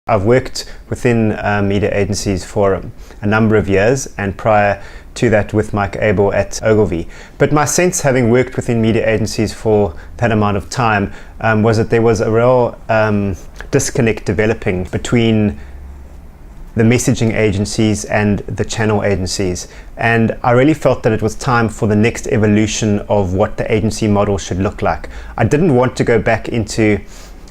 I've worked within media agencies for a number of years, and prior to that with Mike Abel at Ogilvy. But my sense, having worked within media agencies for that amount of time, was that there was a real disconnect developing between the messaging agencies and the channel agencies. And I really felt that it was time for the next evolution of what the agency model should look like. I didn't want to go back into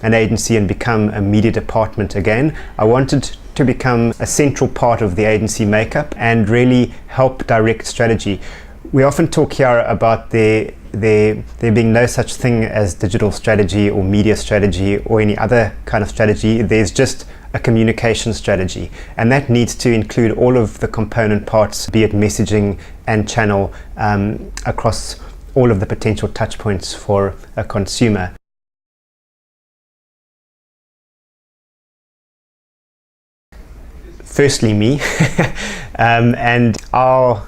an agency and become a media department again. I wanted to become a central part of the agency makeup and really help direct strategy. We often talk here about there being no such thing as digital strategy or media strategy or any other kind of strategy. There's just a communication strategy, and that needs to include all of the component parts, be it messaging and channel, across all of the potential touch points for a consumer. Firstly, me, and our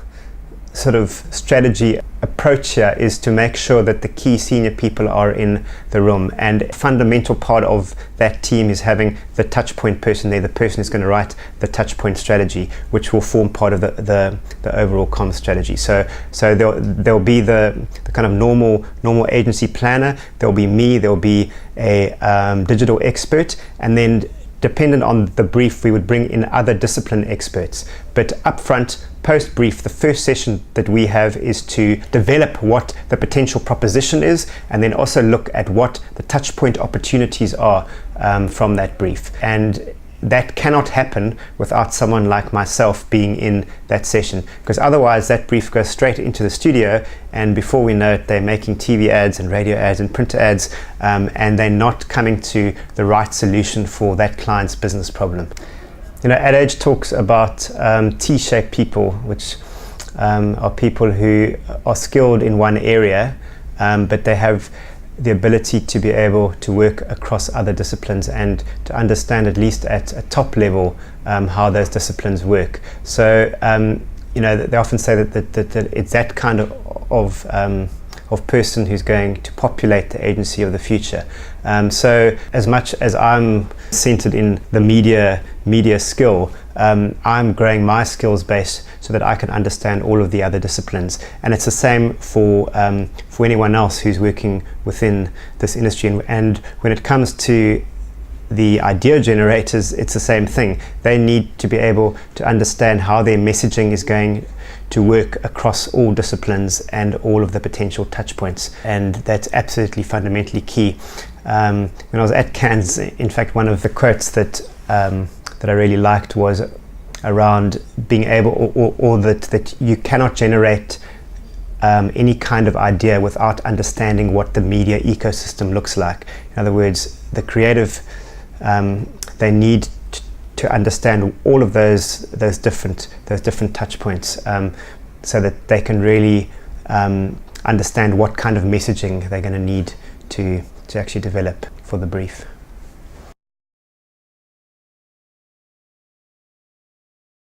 sort of strategy approach here is to make sure that the key senior people are in the room, and a fundamental part of that team is having the touch point person there, the person who's going to write the touch point strategy, which will form part of the overall comms strategy. So there'll be the kind of normal agency planner, there'll be me, there'll be a digital expert, and then dependent on the brief, we would bring in other discipline experts. But upfront, post-brief, the first session that we have is to develop what the potential proposition is, and then also look at what the touch point opportunities are from that brief. And that cannot happen without someone like myself being in that session, because otherwise that brief goes straight into the studio, and before we know it, they're making TV ads and radio ads and print ads, and they're not coming to the right solution for that client's business problem. You know, Ad Age talks about T-shaped people, which are people who are skilled in one area, but they have the ability to be able to work across other disciplines and to understand, at least at a top level, how those disciplines work. So you know, they often say that it's that kind of person who's going to populate the agency of the future. So as much as I'm centered in the media skill, I'm growing my skills base so that I can understand all of the other disciplines. And it's the same for anyone else who's working within this industry. And when it comes to the idea generators, it's the same thing. They need to be able to understand how their messaging is going to work across all disciplines and all of the potential touch points, and that's absolutely fundamentally key. When I was at Cannes, in fact, one of the quotes that I really liked was around being able, or that you cannot generate any kind of idea without understanding what the media ecosystem looks like. In other words, the creative, they need to understand all of those different touch points, so that they can really understand what kind of messaging they're going to need to actually develop for the brief.